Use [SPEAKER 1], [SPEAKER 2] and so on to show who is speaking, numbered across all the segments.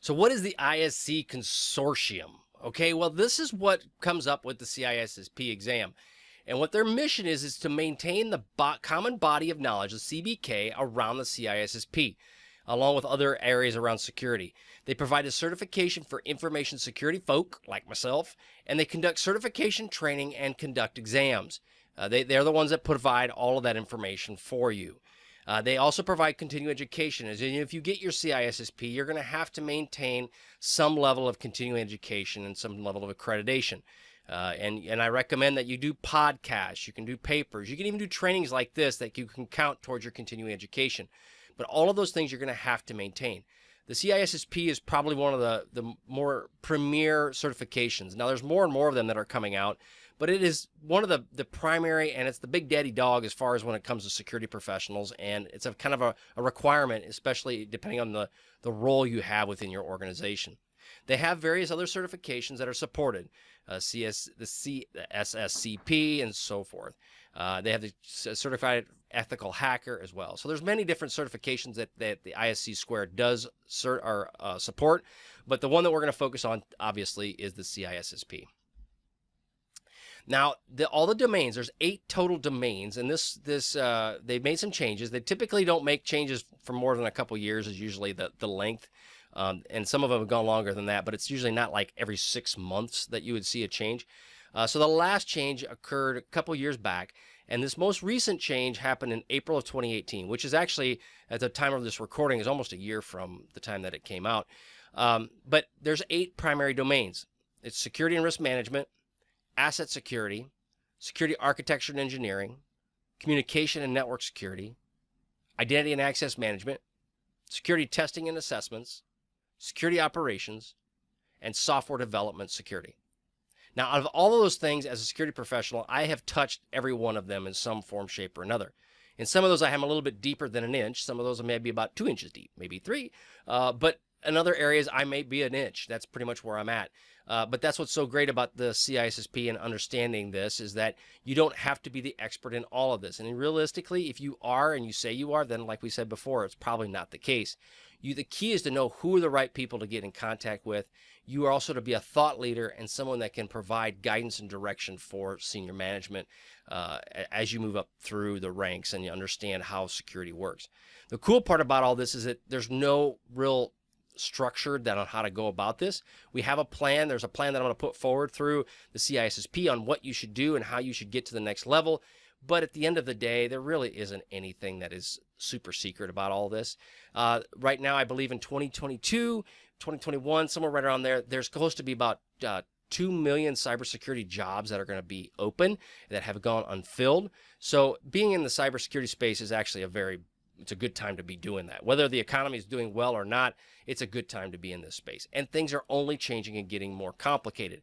[SPEAKER 1] So what is the ISC consortium? Okay, well, this is what comes up with the CISSP exam. And what their mission is to maintain the common body of knowledge, the CBK, around the CISSP, along with other areas around security. They provide a certification for information security folk, like myself, and they conduct certification training and conduct exams. They're the ones that provide all of that information for you. They also provide continuing education. As in, if you get your CISSP, you're going to have to maintain some level of continuing education and some level of accreditation. And I recommend that you do podcasts, you can do papers, you can even do trainings like this that you can count towards your continuing education. But all of those things you're going to have to maintain. The CISSP is probably one of the more premier certifications. Now, there's more and more of them that are coming out, but it is one of the primary, and it's the big daddy dog as far as when it comes to security professionals, and it's a kind of a requirement, especially depending on the role you have within your organization. They have various other certifications that are supported, the CSSCP and so forth. They have the Certified Ethical Hacker as well. So there's many different certifications that the ISC Squared does support, but the one that we're going to focus on, obviously, is the CISSP. Now, all the domains, there's 8 total domains, and they've made some changes. They typically don't make changes for more than a couple years is usually the length. And some of them have gone longer than that, but it's usually not like every 6 months that you would see a change. So the last change occurred a couple years back, and this most recent change happened in April of 2018, which is actually, at the time of this recording, is almost a year from the time that it came out. But there's 8 primary domains. It's security and risk management, asset security, security architecture and engineering, communication and network security, identity and access management, security testing and assessments, security operations, and software development security. Now, out of all of those things, as a security professional, I have touched every one of them in some form, shape, or another. In some of those, I am a little bit deeper than an inch. Some of those may be about 2 inches deep, maybe 3. But in other areas, I may be an inch. That's pretty much where I'm at. But that's what's so great about the CISSP and understanding this is that you don't have to be the expert in all of this. And realistically, if you are and you say you are, then like we said before, it's probably not the case. The key is to know who are the right people to get in contact with. You are also to be a thought leader and someone that can provide guidance and direction for senior management as you move up through the ranks and you understand how security works. The cool part about all this is that there's no real structure on how to go about this. We have a plan. There's a plan that I'm going to put forward through the CISSP on what you should do and how you should get to the next level. But at the end of the day, there really isn't anything that is super secret about all this. Right now, I believe in 2022, 2021, somewhere right around there, there's supposed to be about 2 million cybersecurity jobs that are going to be open that have gone unfilled. So being in the cybersecurity space is actually it's a good time to be doing that. Whether the economy is doing well or not, it's a good time to be in this space. And things are only changing and getting more complicated,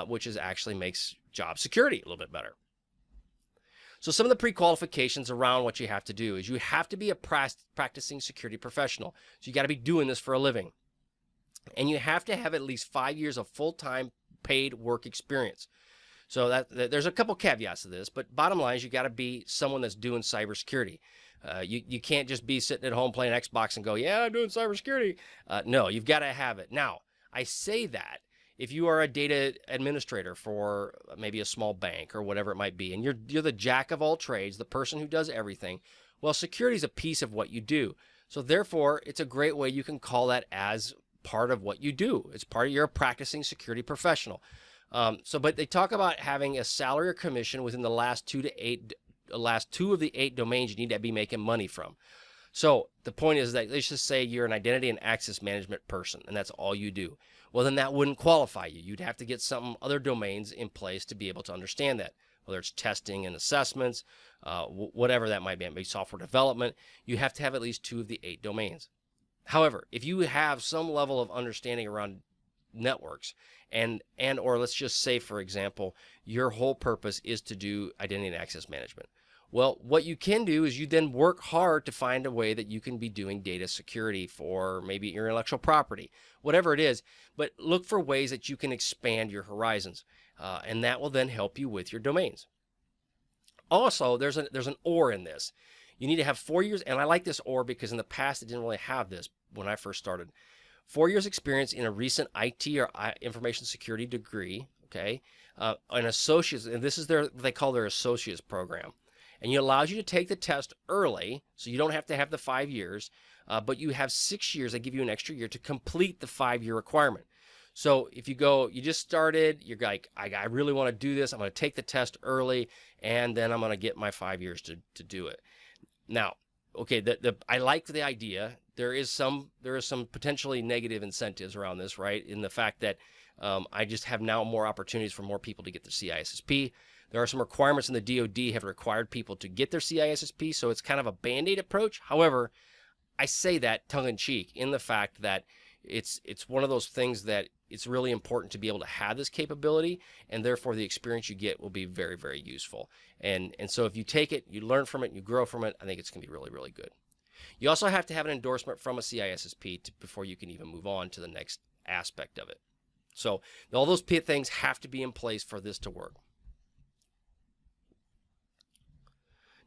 [SPEAKER 1] which actually makes job security a little bit better. So some of the pre-qualifications around what you have to do is you have to be a practicing security professional. So you got to be doing this for a living. And you have to have at least 5 years of full-time paid work experience. So there's a couple caveats to this, but bottom line is you got to be someone that's doing cybersecurity. You can't just be sitting at home playing Xbox and go, yeah, I'm doing cybersecurity. No, you've got to have it. Now, I say that if you are a data administrator for maybe a small bank or whatever it might be, and you're the jack of all trades, the person who does everything, well, security is a piece of what you do. So therefore, it's a great way you can call that as part of what you do. It's part of you're a practicing security professional. But they talk about having a salary or commission within the last 2 of the 8 domains you need to be making money from. So the point is that let's just say you're an identity and access management person, and that's all you do. Well, then that wouldn't qualify you. You'd have to get some other domains in place to be able to understand that, whether it's testing and assessments, whatever that might be, maybe software development. You have to have at least 2 of the 8 domains. However, if you have some level of understanding around networks or let's just say, for example, your whole purpose is to do identity and access management. Well, what you can do is you then work hard to find a way that you can be doing data security for maybe your intellectual property, whatever it is, but look for ways that you can expand your horizons, and that will then help you with your domains. Also, there's an or in this. You need to have 4 years, and I like this or because in the past it didn't really have this when I first started. 4 years experience in a recent IT or information security degree, okay, an associate's, and this is what they call their associate's program. And it allows you to take the test early, so you don't have to have the 5 years, but you have 6 years. They give you an extra year to complete the 5-year requirement. So if you just started, you're like, I really want to do this. I'm going to take the test early, and then I'm going to get my 5 years to do it. Now, okay, I like the idea. There is some potentially negative incentives around this, right? In the fact that I just have now more opportunities for more people to get the CISSP. There are some requirements in the DoD have required people to get their CISSP, so it's kind of a Band-Aid approach. However, I say that tongue-in-cheek in the fact that it's one of those things that it's really important to be able to have this capability, and therefore the experience you get will be very, very useful. And so if you take it, you learn from it, you grow from it, I think it's going to be really, really good. You also have to have an endorsement from a CISSP before you can even move on to the next aspect of it. So all those things have to be in place for this to work.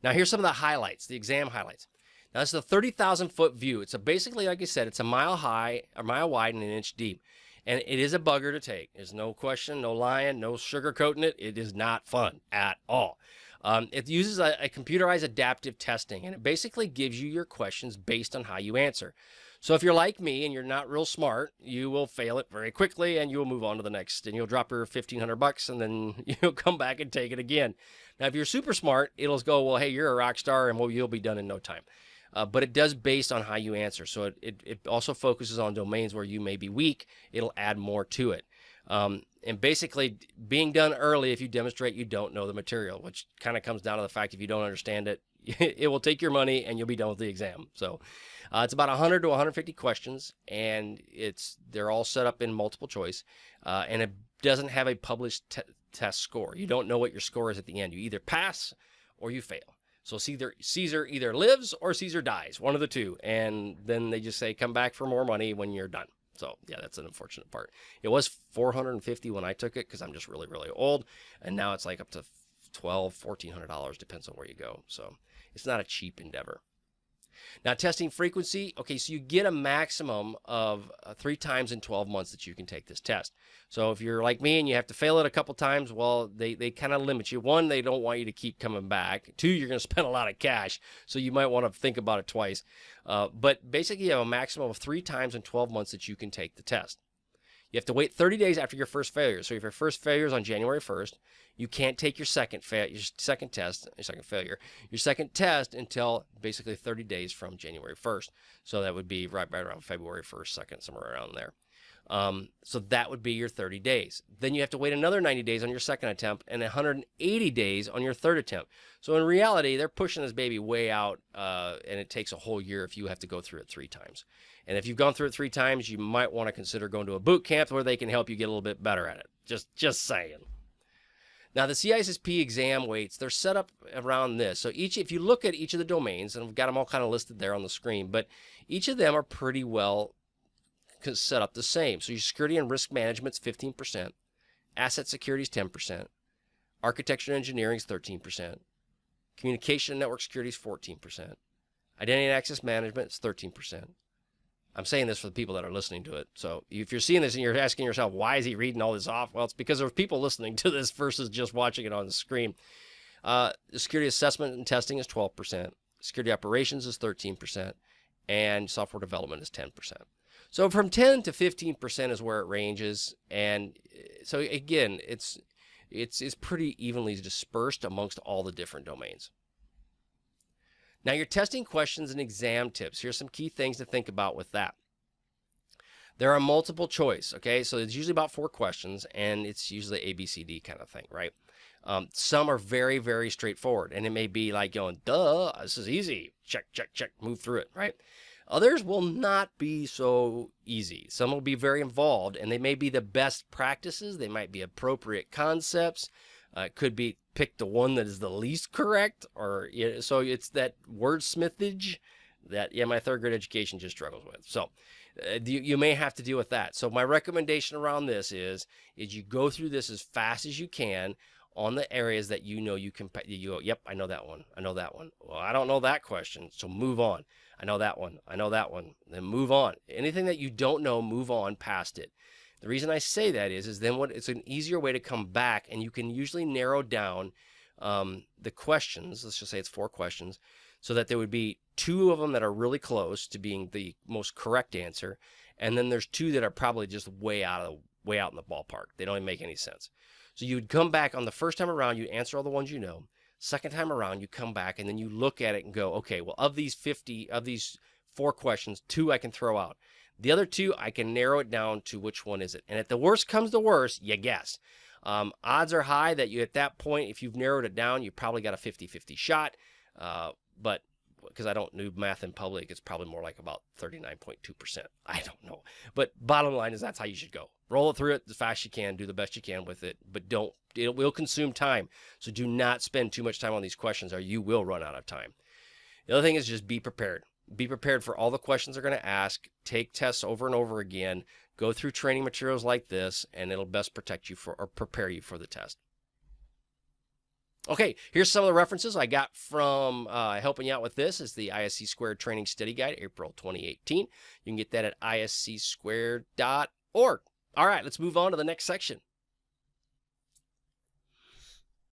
[SPEAKER 1] Now here's some of the highlights, the exam highlights. Now this is a 30,000 foot view. It's basically, like I said, it's a mile high, a mile wide, and an inch deep. And it is a bugger to take. There's no question, no lying, no sugarcoating it. It is not fun at all. It uses a computerized adaptive testing, and it basically gives you your questions based on how you answer. So if you're like me and you're not real smart, you will fail it very quickly, and you will move on to the next, and you'll drop your $1,500, and then you'll come back and take it again. Now, if you're super smart, it'll go, well, hey, you're a rock star, and you'll be done in no time. But it does based on how you answer. So it also focuses on domains where you may be weak. It'll add more to it. And basically being done early if you demonstrate you don't know the material, which kind of comes down to the fact if you don't understand it, it will take your money and you'll be done with the exam. So it's about 100 to 150 questions, and they're all set up in multiple choice, and it doesn't have a published test score. You don't know what your score is at the end. You either pass or you fail. So Caesar either lives or Caesar dies, one of the two. And then they just say, come back for more money when you're done. So yeah, that's an unfortunate part. It was $450 when I took it because I'm just really, really old. And now it's like up to $1,200, $1,400, depends on where you go. So it's not a cheap endeavor. Now, testing frequency. Okay, so you get a maximum of 3 times in 12 months that you can take this test. So if you're like me and you have to fail it a couple times, well, they kind of limit you. 1, they don't want you to keep coming back. 2, you're going to spend a lot of cash, so you might want to think about it twice. But basically, you have a maximum of 3 times in 12 months that you can take the test. You have to wait 30 days after your first failure. So if your first failure is on January 1st, you can't take your second test until basically 30 days from January 1st. So that would be right around February 1st, 2nd, somewhere around there. So that would be your 30 days. Then you have to wait another 90 days on your second attempt and 180 days on your third attempt. So in reality, they're pushing this baby way out, and it takes a whole year if you have to go through it 3 times. And if you've gone through it 3 times, you might want to consider going to a boot camp where they can help you get a little bit better at it. Just saying. Now, the CISSP exam weights, they're set up around this. So if you look at each of the domains, and we've got them all kind of listed there on the screen, but each of them are pretty well set up the same. So your security and risk management is 15%, asset security is 10%, architecture and engineering is 13%, communication and network security is 14%, identity and access management is 13%. I'm saying this for the people that are listening to it. So if you're seeing this and you're asking yourself, why is he reading all this off? Well, it's because there's people listening to this versus just watching it on the screen. The security assessment and testing is 12%. Security operations is 13%. And software development is 10%. So from 10 to 15% is where it ranges. And so again, it's pretty evenly dispersed amongst all the different domains. Now, your testing questions and exam tips. Here's some key things to think about with that. There are multiple choice, okay? So it's usually about 4 questions, and it's usually ABCD kind of thing, right? Some are very, very straightforward, and it may be like going, duh, this is easy. Check, check, check, move through it, right? Others will not be so easy. Some will be very involved, and they may be the best practices. They might be appropriate concepts. It could be pick the one that is the least correct, or so it's that wordsmithage that my 3rd grade education just struggles with. So you may have to deal with that. So my recommendation around this is you go through this as fast as you can on the areas that you know you can, you go, yep, I know that one. I know that one. Well, I don't know that question, so move on. I know that one. I know that one. Then move on. Anything that you don't know, move on past it. The reason I say that is then it's an easier way to come back, and you can usually narrow down the questions. Let's just say it's 4 questions, so that there would be 2 of them that are really close to being the most correct answer, and then there's 2 that are probably just way out in the ballpark. They don't even make any sense. So you'd come back on the first time around, you answer all the ones you know. Second time around, you come back and then you look at it and go, okay, well, of these 4 questions, 2 I can throw out. The other 2, I can narrow it down to which one is it. And if the worst comes to worst, you guess. Odds are high that you, at that point, if you've narrowed it down, you probably got a 50-50 shot. But because I don't do math in public, it's probably more like about 39.2%. I don't know. But bottom line is that's how you should go. Roll it through it as fast as you can, do the best you can with it, but it will consume time. So do not spend too much time on these questions or you will run out of time. The other thing is just be prepared. Be prepared for all the questions they're going to ask. Take tests over and over again. Go through training materials like this, and it'll best protect you or prepare you for the test. Okay, here's some of the references I got from helping you out with this. Is the ISC Squared Training Study Guide, April 2018. You can get that at isc2.org. All right, let's move on to the next section.